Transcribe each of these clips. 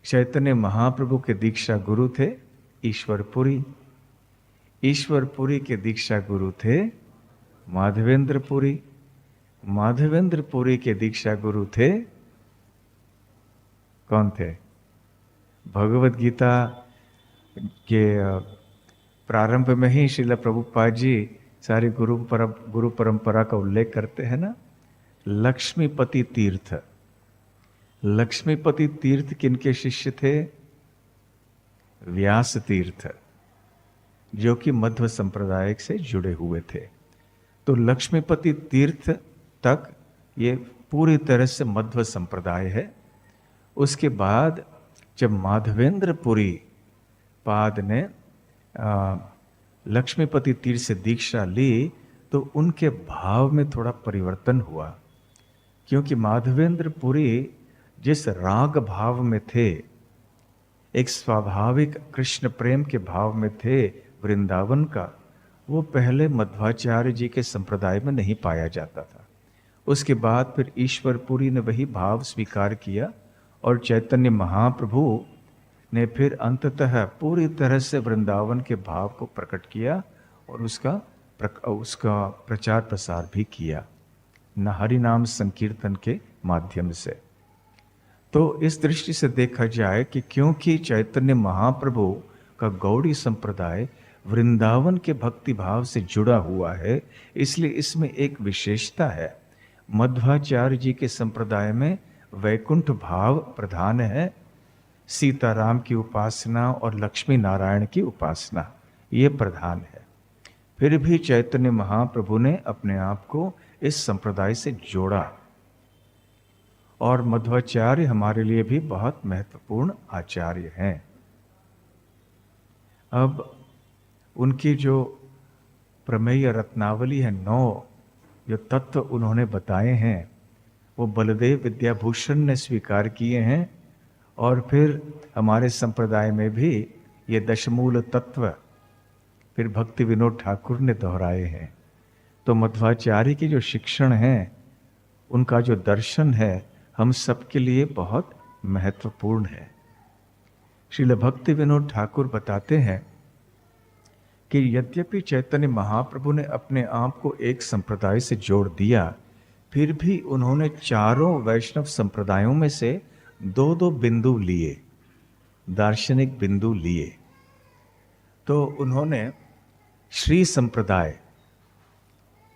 चैतन्य महाप्रभु के दीक्षा गुरु थे ईश्वरपुरी। ईश्वरपुरी के दीक्षा गुरु थे माधवेंद्रपुरी। माधवेंद्रपुरी के दीक्षा गुरु थे, कौन थे? भगवत गीता के प्रारंभ में ही श्रील प्रभुपाद जी सारी गुरु परंपरा का उल्लेख करते हैं ना। लक्ष्मीपति तीर्थ। लक्ष्मीपति तीर्थ किनके शिष्य थे? व्यास तीर्थ, जो कि मध्व संप्रदाय से जुड़े हुए थे। तो लक्ष्मीपति तीर्थ तक ये पूरी तरह से मध्व संप्रदाय है। उसके बाद जब माधवेंद्रपुरी पाद ने लक्ष्मीपति तीर्थ से दीक्षा ली तो उनके भाव में थोड़ा परिवर्तन हुआ, क्योंकि माधवेंद्रपुरी जिस राग भाव में थे, एक स्वाभाविक कृष्ण प्रेम के भाव में थे वृंदावन का, वो पहले मध्वाचार्य जी के संप्रदाय में नहीं पाया जाता था। उसके बाद फिर ईश्वरपुरी ने वही भाव स्वीकार किया और चैतन्य महाप्रभु ने फिर अंततः पूरी तरह से वृंदावन के भाव को प्रकट किया और उसका प्रचार प्रसार भी किया न हरि नाम संकीर्तन के माध्यम से। तो इस दृष्टि से देखा जाए कि क्योंकि चैतन्य महाप्रभु का गौड़ी संप्रदाय वृंदावन के भक्ति भाव से जुड़ा हुआ है, इसलिए इसमें एक विशेषता है। मध्वाचार्य जी के संप्रदाय में वैकुंठ भाव प्रधान है, सीताराम की उपासना और लक्ष्मी नारायण की उपासना ये प्रधान है। फिर भी चैतन्य महाप्रभु ने अपने आप को इस संप्रदाय से जोड़ा और मध्वाचार्य हमारे लिए भी बहुत महत्वपूर्ण आचार्य हैं। अब उनकी जो प्रमेय रत्नावली है, 9 जो तत्व उन्होंने बताए हैं वो बलदेव विद्याभूषण ने स्वीकार किए हैं और फिर हमारे संप्रदाय में भी ये दशमूल तत्व फिर भक्ति विनोद ठाकुर ने दोहराए हैं। तो मध्वाचार्य के जो शिक्षण हैं, उनका जो दर्शन है, हम सबके लिए बहुत महत्वपूर्ण है। श्रील भक्ति विनोद ठाकुर बताते हैं कि यद्यपि चैतन्य महाप्रभु ने अपने आप को एक संप्रदाय से जोड़ दिया, फिर भी उन्होंने चारों वैष्णव संप्रदायों में से 2-2 बिंदु लिए, दार्शनिक बिंदु लिए। तो उन्होंने श्री संप्रदाय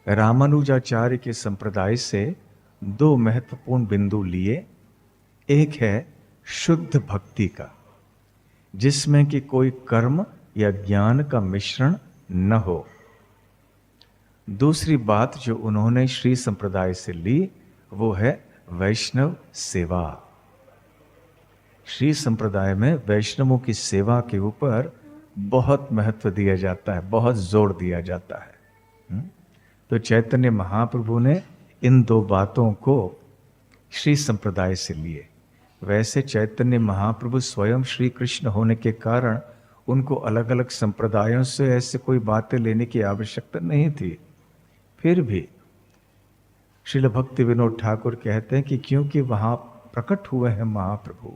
रामानुजाचार्य के संप्रदाय से 2 महत्वपूर्ण बिंदु लिए। एक है शुद्ध भक्ति का, जिसमें कि कोई कर्म या ज्ञान का मिश्रण न हो। दूसरी बात जो उन्होंने श्री संप्रदाय से ली वो है वैष्णव सेवा। श्री संप्रदाय में वैष्णवों की सेवा के ऊपर बहुत महत्व दिया जाता है, बहुत जोर दिया जाता है। तो चैतन्य महाप्रभु ने इन 2 बातों को श्री संप्रदाय से लिए। वैसे चैतन्य महाप्रभु स्वयं श्री कृष्ण होने के कारण उनको अलग अलग संप्रदायों से ऐसे कोई बातें लेने की आवश्यकता नहीं थी। फिर भी श्रील भक्ति विनोद ठाकुर कहते हैं कि क्योंकि वहाँ प्रकट हुए हैं महाप्रभु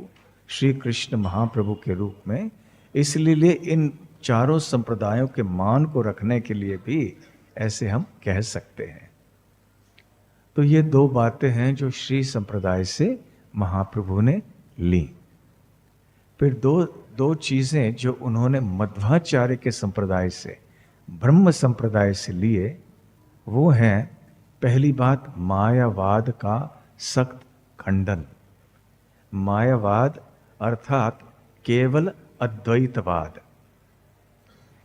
श्री कृष्ण महाप्रभु के रूप में, इसलिए इन चारों संप्रदायों के मान को रखने के लिए भी ऐसे हम कह सकते हैं। तो ये 2 बातें हैं जो श्री संप्रदाय से महाप्रभु ने ली। फिर दो चीजें जो उन्होंने मध्वाचार्य के संप्रदाय से, ब्रह्म संप्रदाय से लिए, वो है पहली बात मायावाद का सख्त खंडन। मायावाद अर्थात केवल अद्वैतवाद,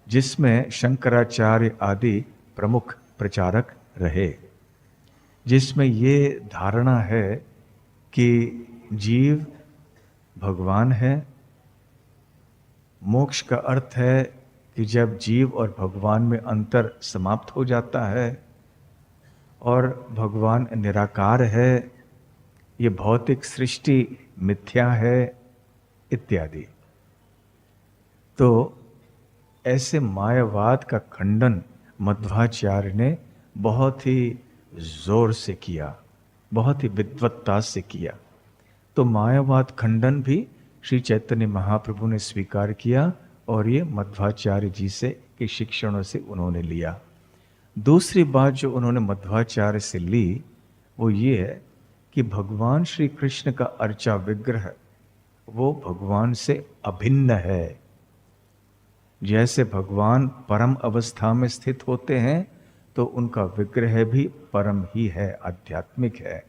जिसमें शंकराचार्य आदि प्रमुख प्रचारक रहे, जिसमें ये धारणा है कि जीव भगवान है। मोक्ष का अर्थ है कि जब जीव और भगवान में अंतर समाप्त हो जाता है और भगवान निराकार है, ये भौतिक सृष्टि मिथ्या है इत्यादि। तो ऐसे मायावाद का खंडन मध्वाचार्य ने बहुत ही जोर से किया, बहुत ही विद्वत्ता से किया। तो मायावाद खंडन भी श्री चैतन्य महाप्रभु ने स्वीकार किया और ये मध्वाचार्य जी से के शिक्षणों से उन्होंने लिया। दूसरी बात जो उन्होंने मध्वाचार्य से ली वो ये है कि भगवान श्री कृष्ण का अर्चा विग्रह वो भगवान से अभिन्न है। जैसे भगवान परम अवस्था में स्थित होते हैं तो उनका विग्रह भी परम ही है, आध्यात्मिक है।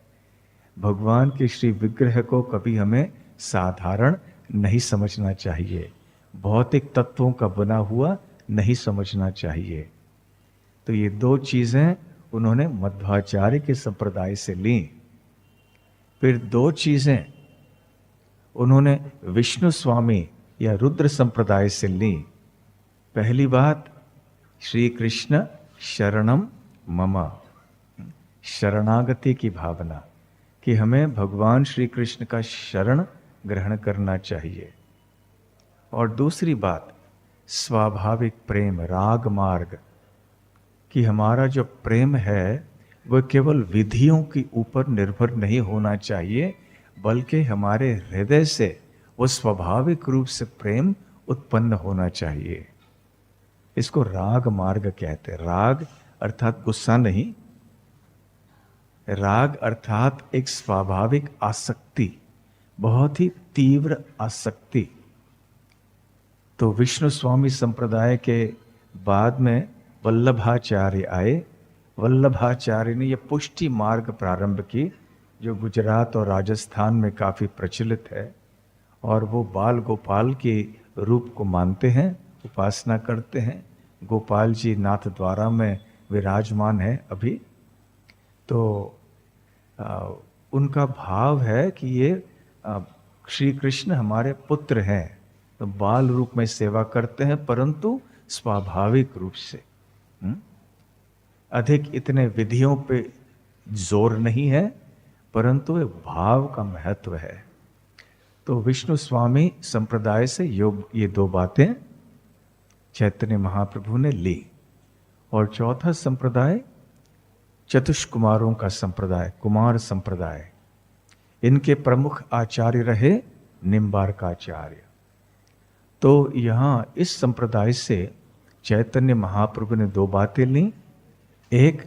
भगवान के श्री विग्रह को कभी हमें साधारण नहीं समझना चाहिए, भौतिक तत्वों का बना हुआ नहीं समझना चाहिए। तो ये दो चीजें उन्होंने मध्वाचार्य के संप्रदाय से ली। फिर दो चीजें उन्होंने विष्णु स्वामी या रुद्र संप्रदाय से ली। पहली बात, श्री कृष्ण शरणम मम, शरणागति की भावना कि हमें भगवान श्री कृष्ण का शरण ग्रहण करना चाहिए। और दूसरी बात, स्वाभाविक प्रेम, राग मार्ग, कि हमारा जो प्रेम है वह केवल विधियों के ऊपर निर्भर नहीं होना चाहिए, बल्कि हमारे हृदय से वो स्वाभाविक रूप से प्रेम उत्पन्न होना चाहिए। इसको राग मार्ग कहते हैं। राग अर्थात गुस्सा नहीं, राग अर्थात एक स्वाभाविक आसक्ति, बहुत ही तीव्र आसक्ति। तो विष्णु स्वामी संप्रदाय के बाद में वल्लभाचार्य आए। वल्लभाचार्य ने यह पुष्टि मार्ग प्रारंभ की, जो गुजरात और राजस्थान में काफी प्रचलित है, और वो बाल गोपाल के रूप को मानते हैं, उपासना करते हैं। गोपाल जी नाथ द्वारा में विराजमान है अभी। तो उनका भाव है कि ये श्री कृष्ण हमारे पुत्र हैं, तो बाल रूप में सेवा करते हैं, परंतु स्वाभाविक रूप से। अधिक इतने विधियों पे जोर नहीं है, परंतु भाव का महत्व है। तो विष्णु स्वामी संप्रदाय से ये दो बातें चैतन्य महाप्रभु ने ली। और चौथा संप्रदाय चतुष्कुमारों का संप्रदाय, कुमार संप्रदाय। इनके प्रमुख आचार्य रहे निम्बार्काचार्य। तो यहाँ इस संप्रदाय से चैतन्य महाप्रभु ने दो बातें ली। एक,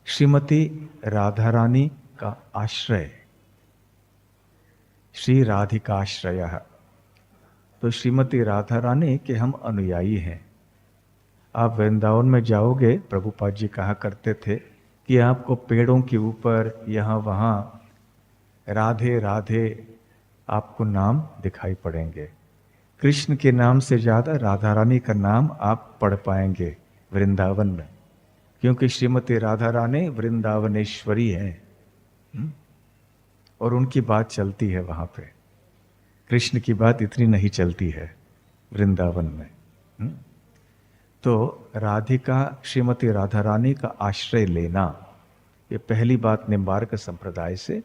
श्रीमती राधा रानी का आश्रय, श्री राधिकाश्रय। तो श्रीमती राधा रानी के हम अनुयायी हैं। आप वृंदावन में जाओगे, प्रभुपाद जी कहा करते थे कि आपको पेड़ों के ऊपर यहाँ वहाँ राधे राधे आपको नाम दिखाई पड़ेंगे। कृष्ण के नाम से ज़्यादा राधा रानी का नाम आप पढ़ पाएंगे वृंदावन में, क्योंकि श्रीमती राधा रानी वृंदावनेश्वरी हैं और उनकी बात चलती है वहाँ पे। कृष्ण की बात इतनी नहीं चलती है वृंदावन में। तो राधिका, श्रीमती राधा रानी का आश्रय लेना, ये पहली बात निम्बार्क संप्रदाय से।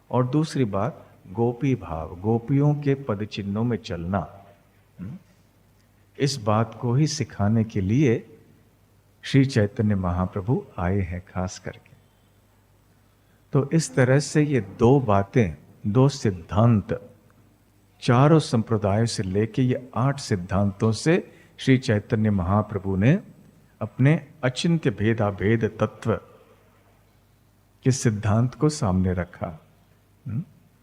और दूसरी बात, गोपी भाव, गोपियों के पद चिन्हों में चलना। इस बात को ही सिखाने के लिए श्री चैतन्य महाप्रभु आए हैं खास करके। तो इस तरह से ये दो बातें, दो सिद्धांत, चारों संप्रदायों से लेके ये 8 सिद्धांतों से श्री चैतन्य महाप्रभु ने अपने अचिंत्य भेदाभेद तत्व के सिद्धांत को सामने रखा।